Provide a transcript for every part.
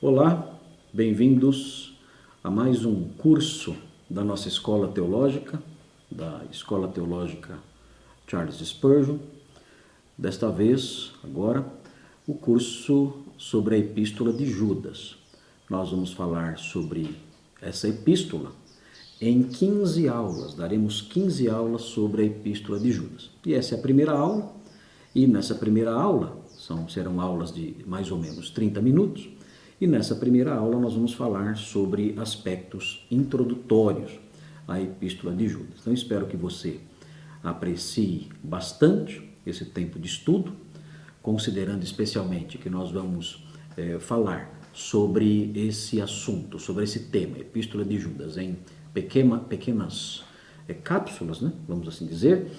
Olá, bem-vindos a mais um curso da nossa Escola Teológica, da Escola Teológica Charles Spurgeon. Desta vez, agora, o curso sobre a Epístola de Judas. Nós vamos falar sobre essa epístola em 15 aulas, daremos 15 aulas sobre a Epístola de Judas. E essa é a primeira aula, e nessa primeira aula, serão aulas de mais ou menos 30 minutos, e nessa primeira aula nós vamos falar sobre aspectos introdutórios à Epístola de Judas. Então espero que você aprecie bastante esse tempo de estudo, considerando especialmente que nós vamos falar sobre esse assunto, sobre esse tema, Epístola de Judas, em pequenas cápsulas, né? Vamos assim dizer,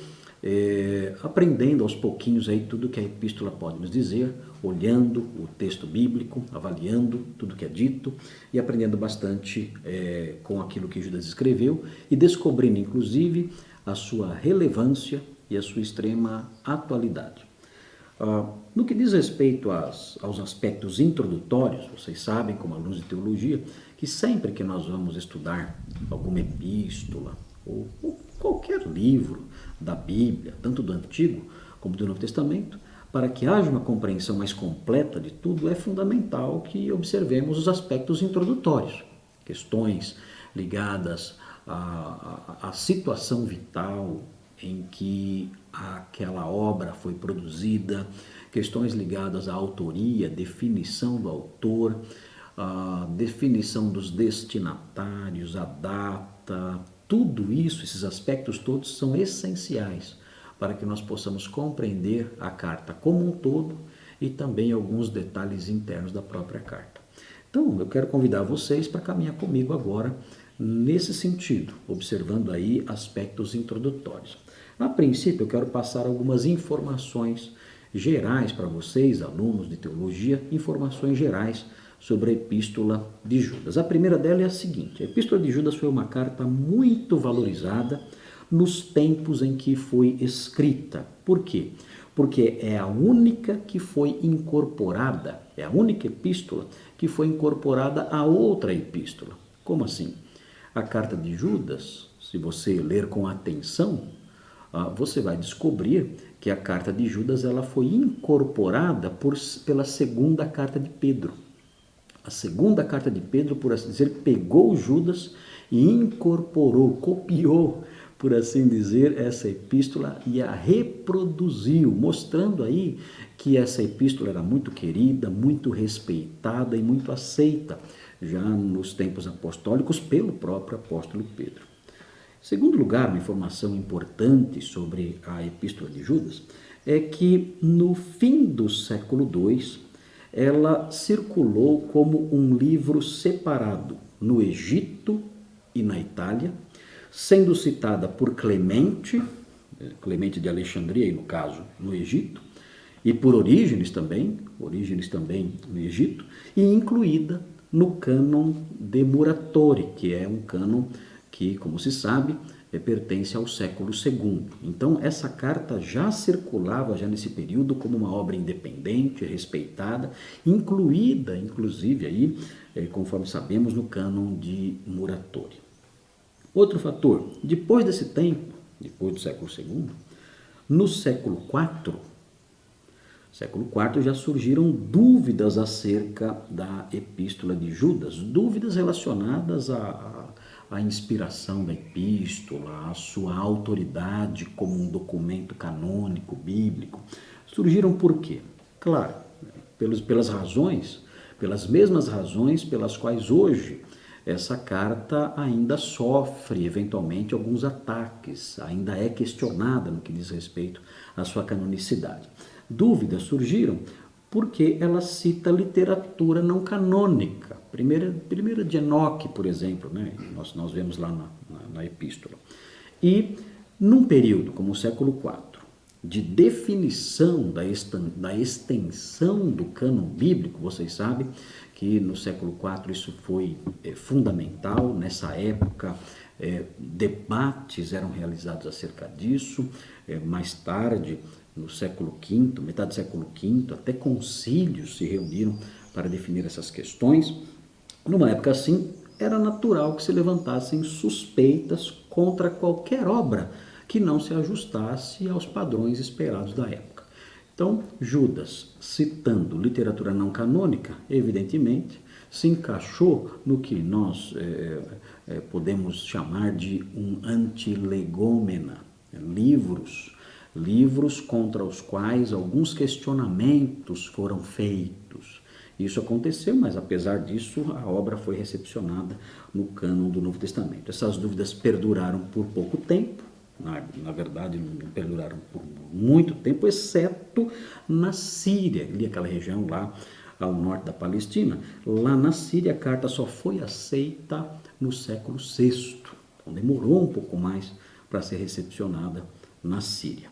aprendendo aos pouquinhos aí tudo que a epístola pode nos dizer, olhando o texto bíblico, avaliando tudo que é dito e aprendendo bastante com aquilo que Judas escreveu e descobrindo inclusive a sua relevância e a sua extrema atualidade. No que diz respeito aos aspectos introdutórios, vocês sabem, como alunos de teologia, que sempre que nós vamos estudar alguma epístola ou qualquer livro da Bíblia, tanto do Antigo como do Novo Testamento, para que haja uma compreensão mais completa de tudo, é fundamental que observemos os aspectos introdutórios, questões ligadas à situação vital em que aquela obra foi produzida, questões ligadas à autoria, definição do autor, a definição dos destinatários, a data, tudo isso, esses aspectos todos são essenciais para que nós possamos compreender a carta como um todo e também alguns detalhes internos da própria carta. Então, eu quero convidar vocês para caminhar comigo agora nesse sentido, observando aí aspectos introdutórios. A princípio, eu quero passar algumas informações gerais para vocês, alunos de teologia, informações gerais sobre a Epístola de Judas. A primeira dela é a seguinte: a Epístola de Judas foi uma carta muito valorizada nos tempos em que foi escrita. Por quê? Porque é a única que foi incorporada, é a única epístola que foi incorporada a outra epístola. Como assim? A carta de Judas, se você ler com atenção, você vai descobrir que a carta de Judas ela foi incorporada pela segunda carta de Pedro. A segunda carta de Pedro, por assim dizer, pegou Judas e incorporou, copiou, por assim dizer, essa epístola e a reproduziu, mostrando aí que essa epístola era muito querida, muito respeitada e muito aceita já nos tempos apostólicos pelo próprio apóstolo Pedro. Em segundo lugar, uma informação importante sobre a Epístola de Judas é que no fim do século II ela circulou como um livro separado no Egito e na Itália, sendo citada por Clemente de Alexandria, no caso, no Egito, e por Orígenes também no Egito, e incluída no cânon de Muratori, que é um cânon que, como se sabe, pertence ao século II. Então, essa carta já circulava já nesse período como uma obra independente, respeitada, incluída, inclusive, aí, conforme sabemos, no cânon de Muratori. Outro fator, depois desse tempo, depois do século II, no século IV já surgiram dúvidas acerca da Epístola de Judas, dúvidas relacionadas à inspiração da epístola, à sua autoridade como um documento canônico, bíblico. Surgiram por quê? Claro, pelas mesmas razões pelas quais hoje essa carta ainda sofre, eventualmente, alguns ataques, ainda é questionada no que diz respeito à sua canonicidade. Dúvidas surgiram porque ela cita literatura não canônica. Primeira de Enoque, por exemplo, né? nós vemos lá na epístola. E num período como o século IV, de definição da extensão do cânon bíblico, vocês sabem que no século IV isso foi fundamental. Nessa época, debates eram realizados acerca disso. Mais tarde, no século V, metade do século V, até concílios se reuniram para definir essas questões. Numa época assim, era natural que se levantassem suspeitas contra qualquer obra que não se ajustasse aos padrões esperados da época. Então, Judas, citando literatura não canônica, evidentemente, se encaixou no que nós podemos chamar de um antilegômena, livros contra os quais alguns questionamentos foram feitos. Isso aconteceu, mas apesar disso, a obra foi recepcionada no cânon do Novo Testamento. Essas dúvidas perduraram por pouco tempo, na verdade não perduraram por muito tempo, exceto na Síria, ali aquela região lá ao norte da Palestina. Lá na Síria a carta só foi aceita no século VI, então demorou um pouco mais para ser recepcionada na Síria.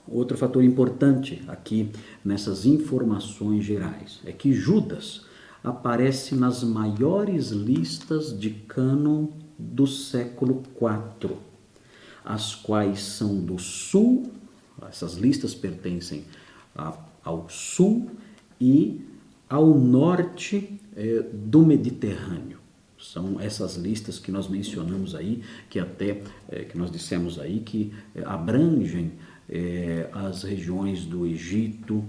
Outro fator importante aqui nessas informações gerais é que Judas aparece nas maiores listas de cânon do século IV, as quais são do sul, essas listas pertencem ao sul e ao norte do Mediterrâneo. São essas listas que nós mencionamos aí, que nós dissemos aí, que abrangem as regiões do Egito,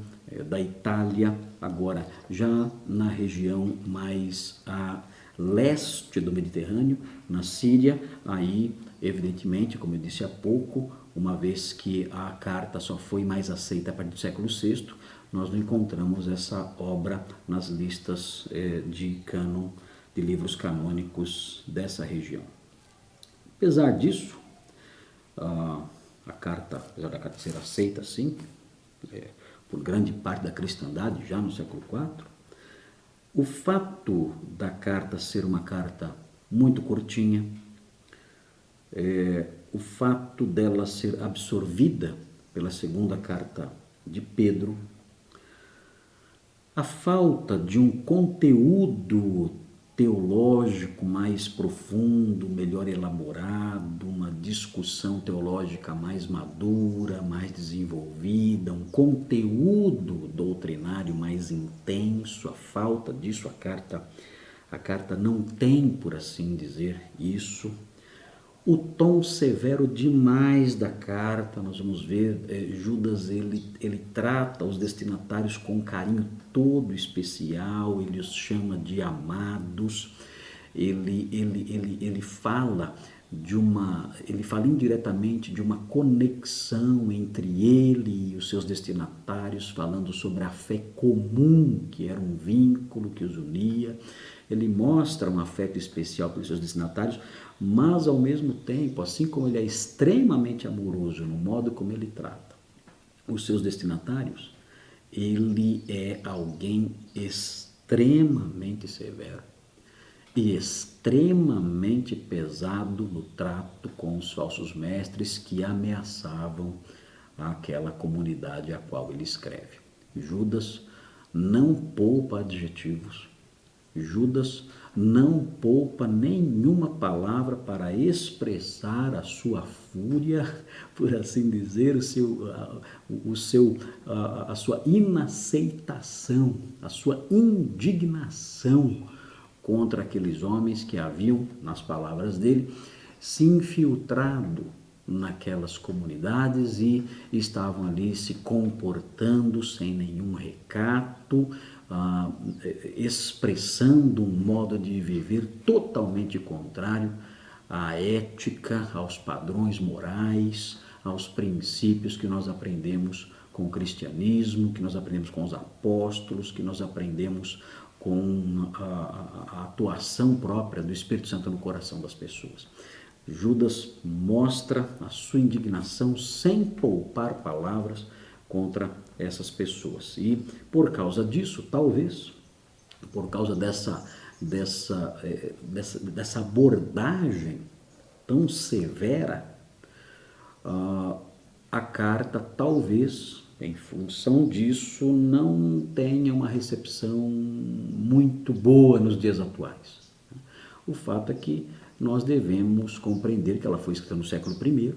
da Itália, agora já na região mais a leste do Mediterrâneo, na Síria, aí evidentemente, como eu disse há pouco, uma vez que a carta só foi mais aceita a partir do século VI, nós não encontramos essa obra nas listas de cânon, de livros canônicos dessa região. Apesar disso, apesar da carta ser aceita assim, por grande parte da cristandade já no século IV, o fato da carta ser uma carta muito curtinha, o fato dela ser absorvida pela segunda carta de Pedro, a falta de um conteúdo teológico mais profundo, melhor elaborado, uma discussão teológica mais madura, mais desenvolvida, um conteúdo doutrinário mais intenso, a falta disso, a carta não tem, por assim dizer, isso. O tom severo demais da carta, nós vamos ver, Judas ele trata os destinatários com um carinho todo especial, ele os chama de amados, ele fala indiretamente de uma conexão entre ele e os seus destinatários, falando sobre a fé comum, que era um vínculo que os unia. Ele mostra um afeto especial pelos seus destinatários, mas ao mesmo tempo, assim como ele é extremamente amoroso no modo como ele trata os seus destinatários, ele é alguém extremamente severo e extremamente pesado no trato com os falsos mestres que ameaçavam aquela comunidade a qual ele escreve. Judas não poupa adjetivos, Judas não poupa nenhuma palavra para expressar a sua fúria, por assim dizer, a sua inaceitação, a sua indignação contra aqueles homens que haviam, nas palavras dele, se infiltrado naquelas comunidades e estavam ali se comportando sem nenhum recato, expressando um modo de viver totalmente contrário à ética, aos padrões morais, aos princípios que nós aprendemos com o cristianismo, que nós aprendemos com os apóstolos, que nós aprendemos com a atuação própria do Espírito Santo no coração das pessoas. Judas mostra a sua indignação sem poupar palavras contra essas pessoas. E por causa disso, talvez, por causa dessa abordagem tão severa, a carta talvez, em função disso, não tenha uma recepção muito boa nos dias atuais. O fato é que nós devemos compreender que ela foi escrita no século I,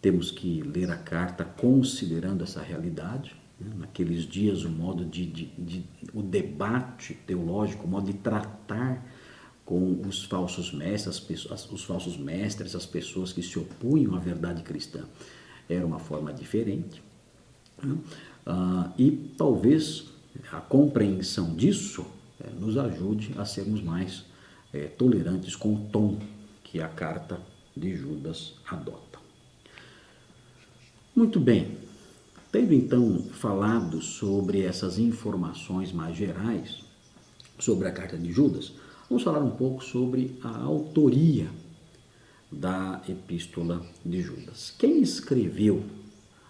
temos que ler a carta considerando essa realidade, Naqueles dias, o debate teológico, o modo de tratar com os falsos mestres, as pessoas que se opunham à verdade cristã, era uma forma diferente. E talvez a compreensão disso nos ajude a sermos mais tolerantes com o tom que a carta de Judas adota. Muito bem, tendo então falado sobre essas informações mais gerais sobre a carta de Judas, vamos falar um pouco sobre a autoria da epístola de Judas. Quem escreveu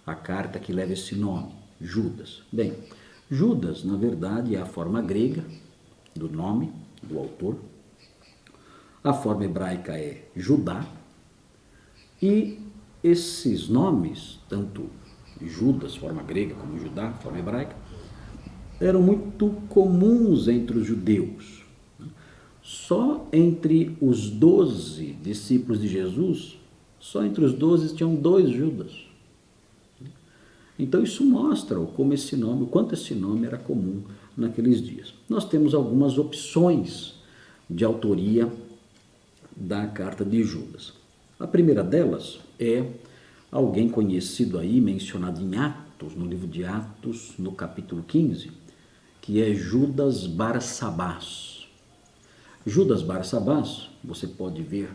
a carta que leva esse nome? Judas. Bem, Judas, na verdade, é a forma grega do nome do autor. A forma hebraica é Judá. E esses nomes, tanto Judas, forma grega, como Judá, forma hebraica, eram muito comuns entre os judeus. Só entre os 12 discípulos de Jesus, só entre os 12 tinham 2 Judas. Então isso mostra o quanto esse nome era comum naqueles dias. Nós temos algumas opções de autoria da carta de Judas. A primeira delas é alguém conhecido aí, mencionado em Atos, no livro de Atos, no capítulo 15, que é Judas Barsabás. Judas Barsabás, você pode ver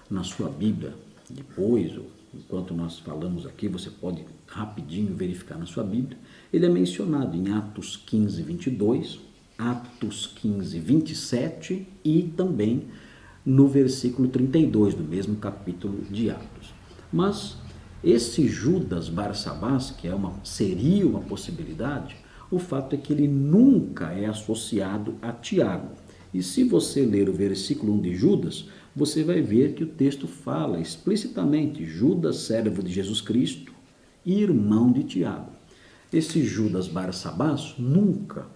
na sua Bíblia depois, ou enquanto nós falamos aqui, você pode rapidinho verificar na sua Bíblia. Ele é mencionado em Atos 15, 22, Atos 15, 27 e também no versículo 32 do mesmo capítulo de Atos. Mas esse Judas Barsabás, que seria uma possibilidade, o fato é que ele nunca é associado a Tiago. E se você ler o versículo 1 de Judas, você vai ver que o texto fala explicitamente: Judas, servo de Jesus Cristo e irmão de Tiago. Esse Judas Barsabás nunca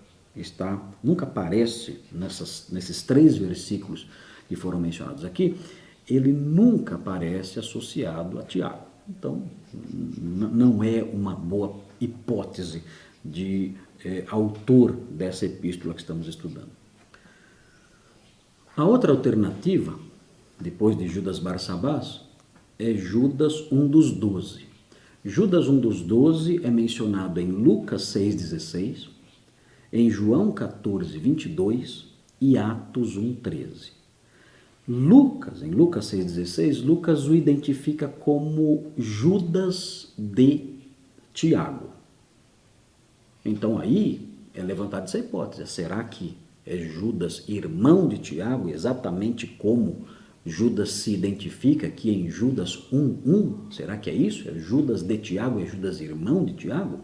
aparece nesses 3 versículos que foram mencionados aqui, ele nunca aparece associado a Tiago. Então, não é uma boa hipótese de autor dessa epístola que estamos estudando. A outra alternativa, depois de Judas Barsabás, é Judas, um dos 12. Judas, um dos 12, é mencionado em Lucas 6,16, em João 14, 22 e Atos 1,13. Em Lucas 6,16, Lucas o identifica como Judas de Tiago. Então aí é levantada essa hipótese: será que é Judas, irmão de Tiago, exatamente como Judas se identifica aqui em Judas 1:1? Será que é isso? É Judas de Tiago, é Judas, irmão de Tiago?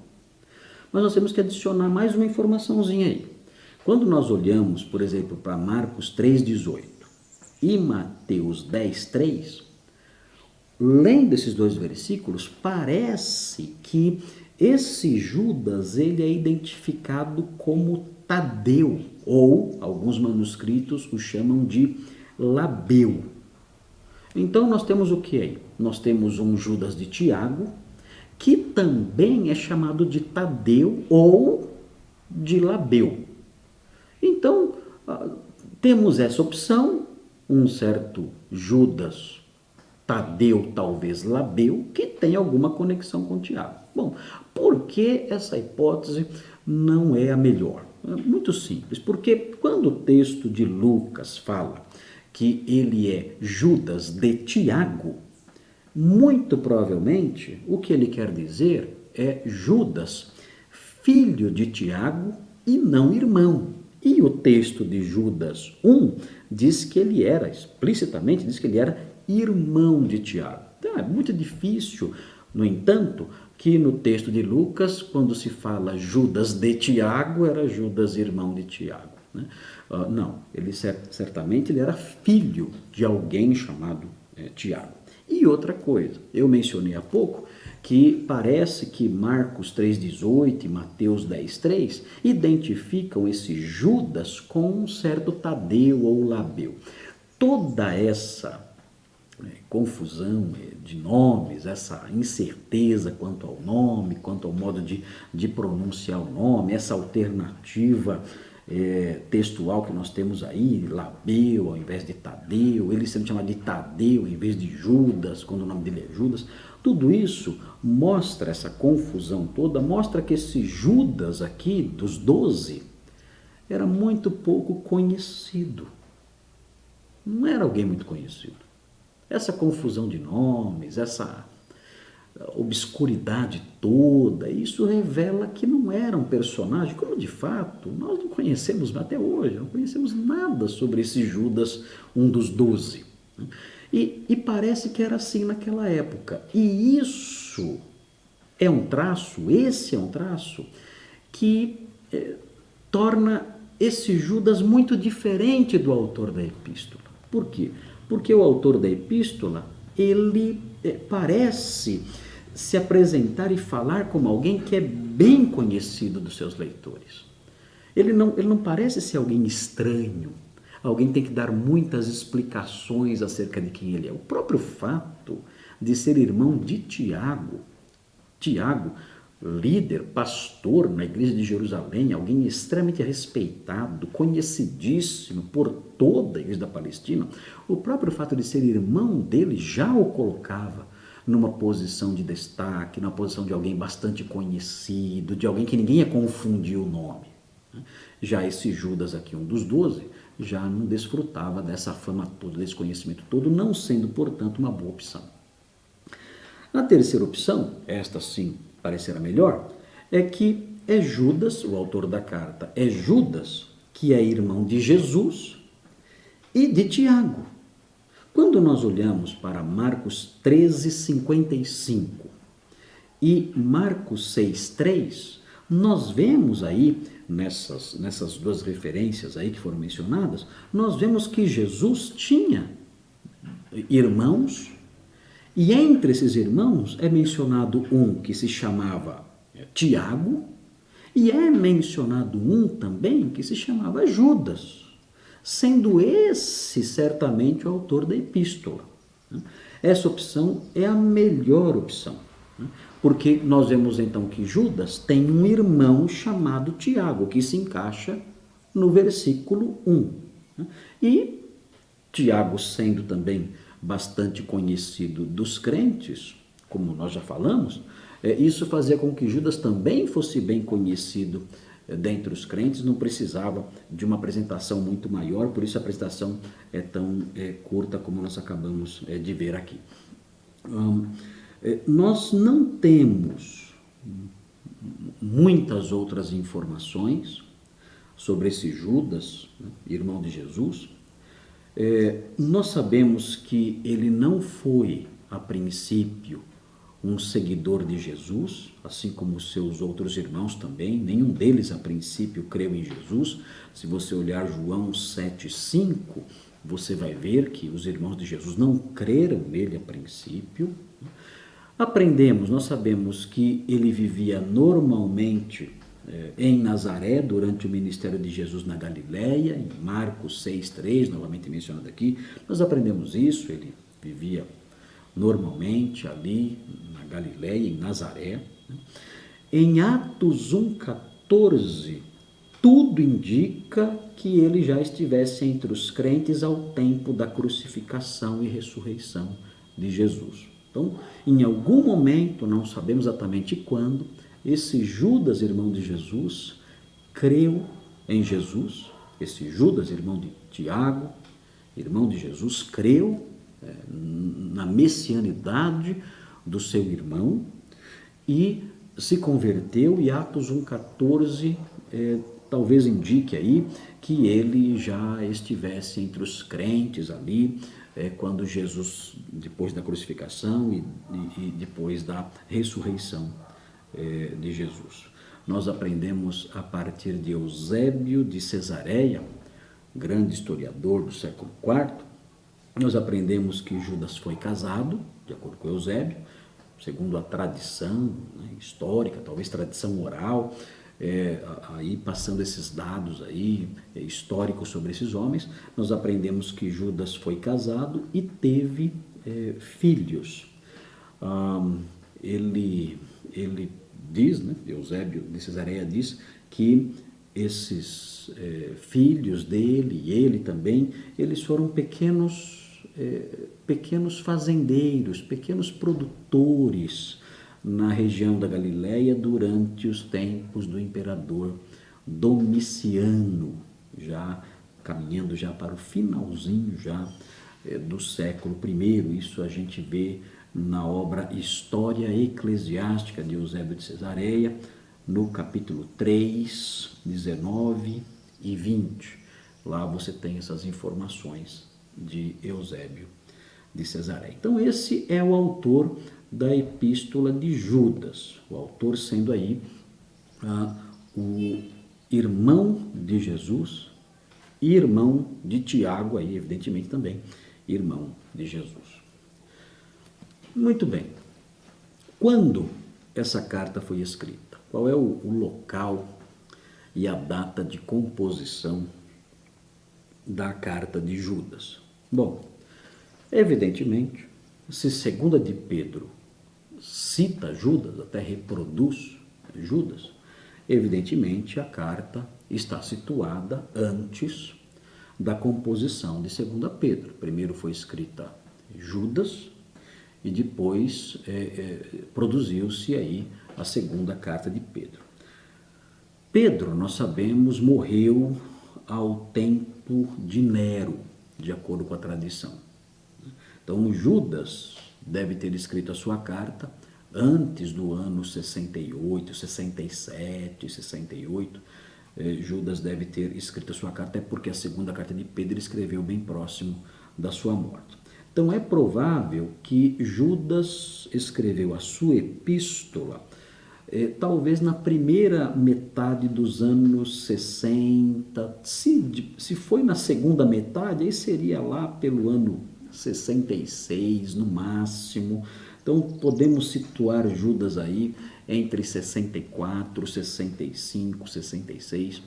Mas nós temos que adicionar mais uma informaçãozinha aí. Quando nós olhamos, por exemplo, para Marcos 3,18 e Mateus 10,3, lendo esses 2 versículos, parece que esse Judas ele é identificado como Tadeu, ou alguns manuscritos o chamam de Labeu. Então nós temos o que aí? Nós temos um Judas de Tiago, que também é chamado de Tadeu ou de Labeu. Então, temos essa opção, um certo Judas Tadeu, talvez Labeu, que tem alguma conexão com Tiago. Bom, por que essa hipótese não é a melhor? É muito simples, porque quando o texto de Lucas fala que ele é Judas de Tiago, muito provavelmente o que ele quer dizer é Judas, filho de Tiago e não irmão. E o texto de Judas 1 diz que ele era, explicitamente diz que ele era irmão de Tiago. Então é muito difícil, no entanto, que no texto de Lucas, quando se fala Judas de Tiago, era Judas irmão de Tiago. Né? Não, certamente ele era filho de alguém chamado Tiago. E outra coisa, eu mencionei há pouco que parece que Marcos 3,18 e Mateus 10,3 identificam esse Judas com um certo Tadeu ou Labeu. Toda essa confusão de nomes, essa incerteza quanto ao nome, quanto ao modo de pronunciar o nome, essa alternativa textual que nós temos aí, Labeu ao invés de Tadeu, ele sendo chamado de Tadeu em vez de Judas, quando o nome dele é Judas. Tudo isso mostra essa confusão toda, mostra que esse Judas aqui, dos 12, era muito pouco conhecido. Não era alguém muito conhecido. Essa confusão de nomes, essa obscuridade toda, isso revela que não era um personagem, como de fato nós não conhecemos até hoje, não conhecemos nada sobre esse Judas, um dos 12. E parece que era assim naquela época. E isso é um traço, esse é um traço que torna esse Judas muito diferente do autor da epístola. Por quê? Porque o autor da epístola, ele parece se apresentar e falar como alguém que é bem conhecido dos seus leitores. Ele não parece ser alguém estranho, alguém que tem que dar muitas explicações acerca de quem ele é. O próprio fato de ser irmão de Tiago, líder, pastor na igreja de Jerusalém, alguém extremamente respeitado, conhecidíssimo por toda a igreja da Palestina, o próprio fato de ser irmão dele já o colocava numa posição de destaque, numa posição de alguém bastante conhecido, de alguém que ninguém ia confundir o nome. Já esse Judas aqui, um dos 12, já não desfrutava dessa fama toda, desse conhecimento todo, não sendo, portanto, uma boa opção. A terceira opção, esta sim parecerá melhor, é que é Judas, o autor da carta, é Judas, que é irmão de Jesus e de Tiago. Quando nós olhamos para Marcos 13:55 e Marcos 6:3, nós vemos aí, nessas duas referências aí que foram mencionadas, nós vemos que Jesus tinha irmãos. E entre esses irmãos é mencionado um que se chamava Tiago e é mencionado um também que se chamava Judas, sendo esse certamente o autor da epístola. Essa opção é a melhor opção, porque nós vemos então que Judas tem um irmão chamado Tiago, que se encaixa no versículo 1. E Tiago, sendo também bastante conhecido dos crentes, como nós já falamos, isso fazia com que Judas também fosse bem conhecido dentre os crentes, não precisava de uma apresentação muito maior, por isso a apresentação é tão curta como nós acabamos de ver aqui. Nós não temos muitas outras informações sobre esse Judas, irmão de Jesus. Nós sabemos que ele não foi, a princípio, um seguidor de Jesus, assim como os seus outros irmãos também. Nenhum deles, a princípio, creu em Jesus. Se você olhar João 7:5, você vai ver que os irmãos de Jesus não creram nele a princípio. Nós sabemos que ele vivia normalmente em Nazaré, durante o ministério de Jesus na Galileia, em Marcos 6:3, novamente mencionado aqui, nós aprendemos isso, ele vivia normalmente ali na Galileia, em Nazaré. Em Atos 1:14, tudo indica que ele já estivesse entre os crentes ao tempo da crucificação e ressurreição de Jesus. Então, em algum momento, não sabemos exatamente quando, esse Judas, irmão de Jesus, creu em Jesus. Esse Judas, irmão de Tiago, irmão de Jesus, creu na messianidade do seu irmão e se converteu, e Atos 1:14 talvez indique aí que ele já estivesse entre os crentes ali, quando Jesus, depois da crucificação e depois da ressurreição de Jesus. Nós aprendemos a partir de Eusébio de Cesareia, grande historiador do século IV, nós aprendemos que Judas foi casado, de acordo com Eusébio, segundo a tradição histórica, talvez tradição oral, aí passando esses dados aí históricos sobre esses homens, nós aprendemos que Judas foi casado e teve filhos. Ele diz, né, Eusébio de Cesareia diz que esses filhos dele e ele também, eles foram pequenos fazendeiros, pequenos produtores na região da Galileia durante os tempos do imperador Domiciano, já caminhando já para o finalzinho já do século I. Isso a gente vê na obra História Eclesiástica de Eusébio de Cesareia, no capítulo 3, 19 e 20. Lá você tem essas informações de Eusébio de Cesareia. Então esse é o autor da Epístola de Judas, o autor sendo aí o irmão de Jesus e irmão de Tiago, aí evidentemente também irmão de Jesus. Muito bem. Quando essa carta foi escrita? Qual é o local e a data de composição da carta de Judas? Bom, evidentemente, se 2 de Pedro cita Judas, até reproduz Judas, evidentemente a carta está situada antes da composição de 2 Pedro. Primeiro foi escrita Judas e depois produziu-se aí a segunda carta de Pedro. Pedro, nós sabemos, morreu ao tempo de Nero, de acordo com a tradição. Então Judas deve ter escrito a sua carta antes do ano 68, 67, 68. Judas deve ter escrito a sua carta, é porque a segunda carta de Pedro ele escreveu bem próximo da sua morte. Então é provável que Judas escreveu a sua epístola talvez na primeira metade dos anos 60, se foi na segunda metade, aí seria lá pelo ano 66 no máximo. Então podemos situar Judas aí entre 64, 65, 66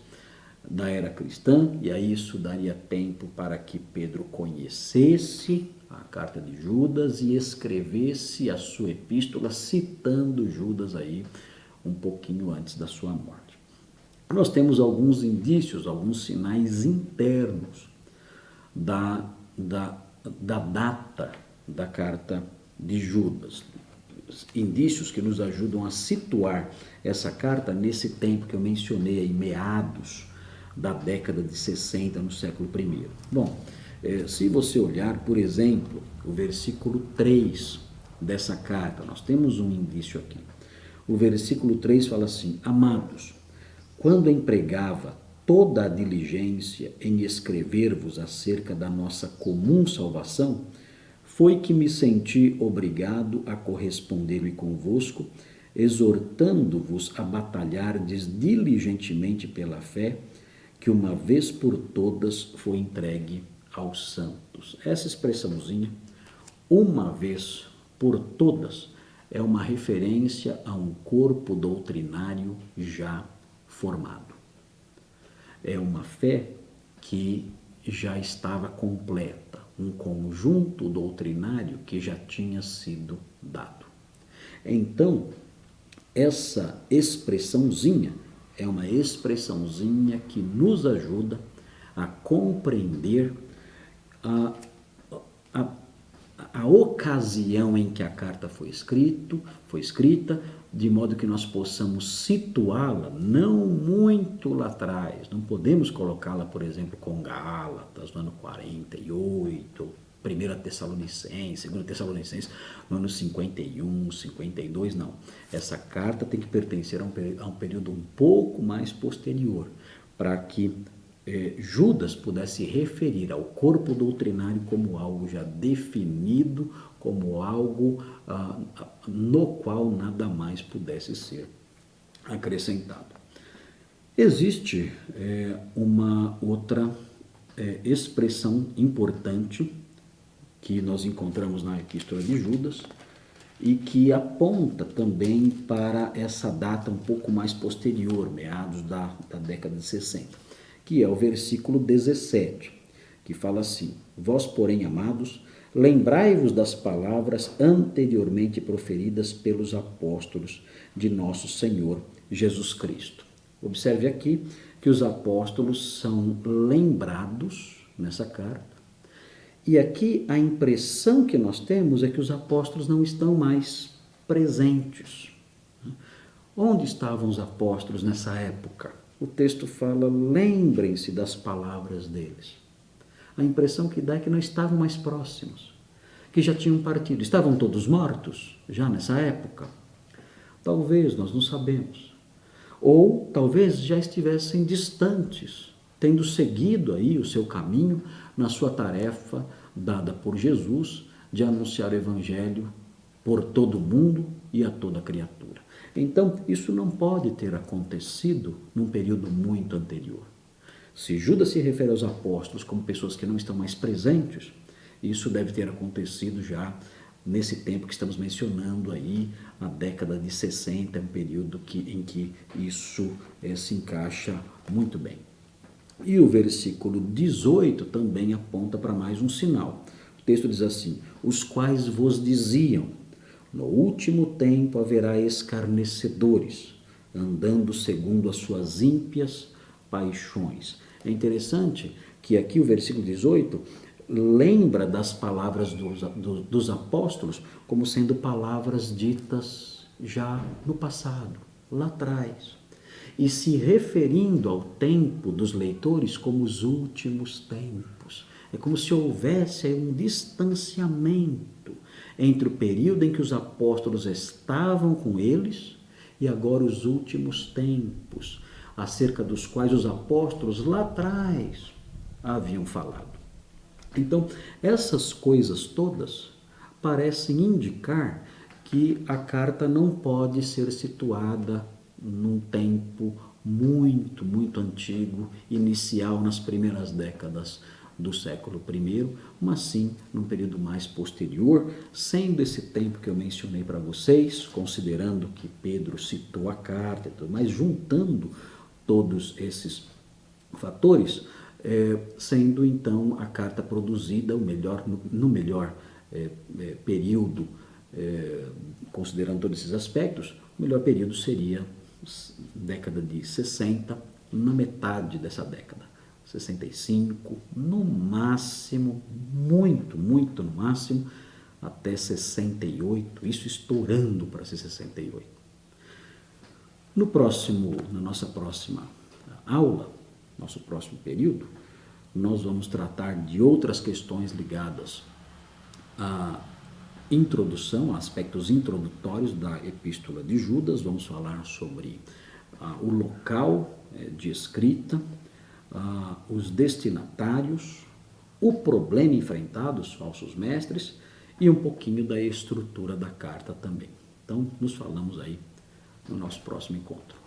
da era cristã, e aí isso daria tempo para que Pedro conhecesse a carta de Judas e escrevesse a sua epístola citando Judas aí um pouquinho antes da sua morte. Nós temos alguns indícios, alguns sinais internos da data da carta de Judas. Indícios que nos ajudam a situar essa carta nesse tempo que eu mencionei aí, meados da década de 60 no século I. Bom, se você olhar, por exemplo, o versículo 3 dessa carta, nós temos um indício aqui. O versículo 3 fala assim: Amados, quando empregava toda a diligência em escrever-vos acerca da nossa comum salvação, foi que me senti obrigado a corresponder convosco, exortando-vos a batalhardes diligentemente pela fé, que uma vez por todas foi entregue aos santos. Essa expressãozinha, uma vez por todas, é uma referência a um corpo doutrinário já formado. É uma fé que já estava completa, um conjunto doutrinário que já tinha sido dado. Então, essa expressãozinha é uma expressãozinha que nos ajuda a compreender a ocasião em que a carta foi escrita, de modo que nós possamos situá-la não muito lá atrás. Não podemos colocá-la, por exemplo, com Gálatas, no ano 48, 1 Tessalonicenses, 2 Tessalonicenses, no ano 51, 52, não. Essa carta tem que pertencer a um período um pouco mais posterior, para que Judas pudesse referir ao corpo doutrinário como algo já definido, como algo no qual nada mais pudesse ser acrescentado. Existe uma outra expressão importante que nós encontramos na Epístola de Judas e que aponta também para essa data um pouco mais posterior, meados da década de 60. Que é o versículo 17, que fala assim: Vós, porém, amados, lembrai-vos das palavras anteriormente proferidas pelos apóstolos de nosso Senhor Jesus Cristo. Observe aqui que os apóstolos são lembrados nessa carta, e aqui a impressão que nós temos é que os apóstolos não estão mais presentes. Onde estavam os apóstolos nessa época? O texto fala, lembrem-se das palavras deles. A impressão que dá é que não estavam mais próximos, que já tinham partido. Estavam todos mortos já nessa época? Talvez, nós não sabemos. Ou talvez já estivessem distantes, tendo seguido aí o seu caminho na sua tarefa dada por Jesus de anunciar o Evangelho por todo o mundo e a toda criatura. Então, isso não pode ter acontecido num período muito anterior. Se Judas se refere aos apóstolos como pessoas que não estão mais presentes, isso deve ter acontecido já nesse tempo que estamos mencionando aí, a década de 60, é um período em que isso se encaixa muito bem. E o versículo 18 também aponta para mais um sinal. O texto diz assim, os quais vos diziam, no último tempo haverá escarnecedores, andando segundo as suas ímpias paixões. É interessante que aqui o versículo 18 lembra das palavras dos apóstolos como sendo palavras ditas já no passado, lá atrás, e se referindo ao tempo dos leitores como os últimos tempos. É como se houvesse um distanciamento entre o período em que os apóstolos estavam com eles e agora os últimos tempos, acerca dos quais os apóstolos lá atrás haviam falado. Então, essas coisas todas parecem indicar que a carta não pode ser situada num tempo muito antigo, inicial nas primeiras décadas do século I, mas sim num período mais posterior, sendo esse tempo que eu mencionei para vocês, considerando que Pedro citou a carta, mas juntando todos esses fatores, sendo então a carta produzida no melhor período, considerando todos esses aspectos, o melhor período seria década de 60, na metade dessa década, 65, no máximo, muito no máximo, até 68, isso estourando para ser 68. Na nossa próxima aula, nosso próximo período, nós vamos tratar de outras questões ligadas à introdução, a aspectos introdutórios da Epístola de Judas. Vamos falar sobre o local de escrita, os destinatários, o problema enfrentado, os falsos mestres, e um pouquinho da estrutura da carta também. Então, nos falamos aí no nosso próximo encontro.